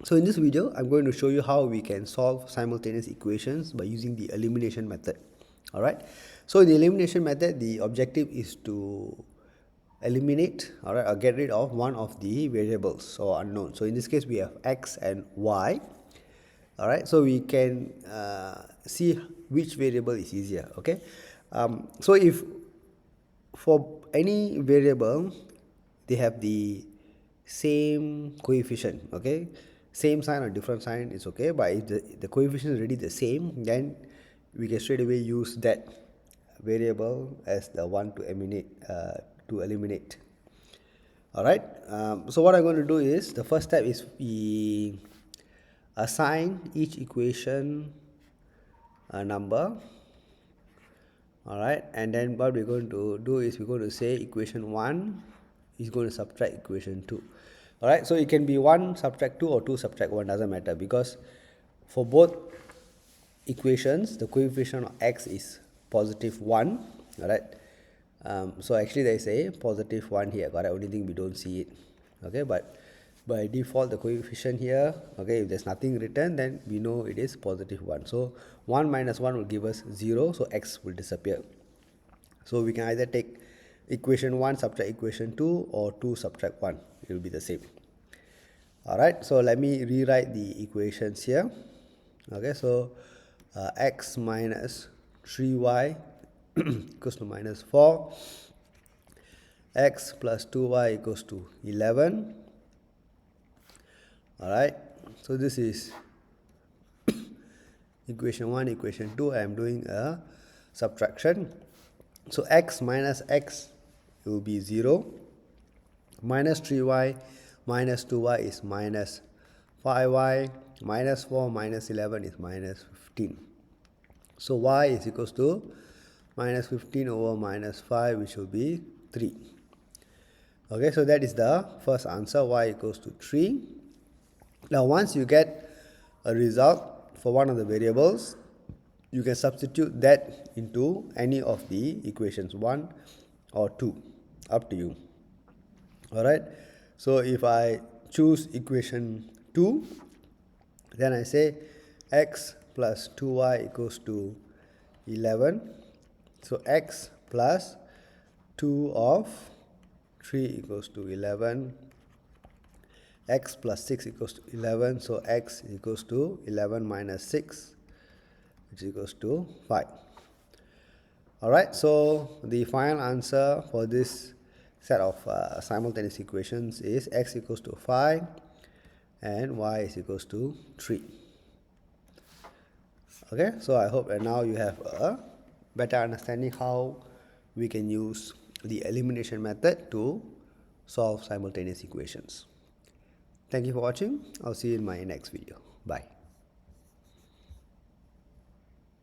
So in this video, I'm going to show you how we can solve simultaneous equations by using the elimination method. Alright, so in the elimination method, the objective is to eliminate, alright, or get rid of one of the variables or unknown. So in this case, we have x and y. Alright, so we can see which variable is easier. Okay, so if for any variable they have the same coefficient, okay, same sign or different sign is okay, but if the coefficient is already the same, then we can straight away use that variable as the one to eliminate. All right, so what I'm going to do is, the first step is we assign each equation a number. All right, and then what we're going to do is we're going to say equation 1 is going to subtract equation 2. All right, so it can be 1 subtract 2 or 2 subtract 1, doesn't matter, because for both equations the coefficient of x is positive 1. All right, so actually there is a positive 1 here, correct? Only thing we don't see it. Okay, but by default the coefficient here, okay, if there's nothing written, then we know it is positive 1. So 1 minus 1 will give us 0, so x will disappear. So we can either take equation 1 subtract equation 2 or 2 subtract 1, it will be the same. Alright, so let me rewrite the equations here. Okay, so x minus 3y equals to minus 4, x plus 2y equals to 11. Alright, so this is equation 1, equation 2. I am doing a subtraction. So x minus x will be 0, minus 3y minus 2y is minus 5y, minus 4 minus 11 is minus 15. So y is equals to minus 15 over minus 5, which will be 3. Okay, so that is the first answer, y equals to 3. Now once you get a result for one of the variables, you can substitute that into any of the equations, 1 or 2, up to you. Alright, so if I choose equation 2, then I say x plus 2y equals to 11. So x plus 2 of 3 equals to 11. X plus 6 equals to 11, so x equals to 11 minus 6, which equals to 5. Alright, so the final answer for this set of simultaneous equations is x equals to 5 and y is equals to 3. Okay, so I hope that now you have a better understanding how we can use the elimination method to solve simultaneous equations. Thank you for watching. I'll see you in my next video. Bye.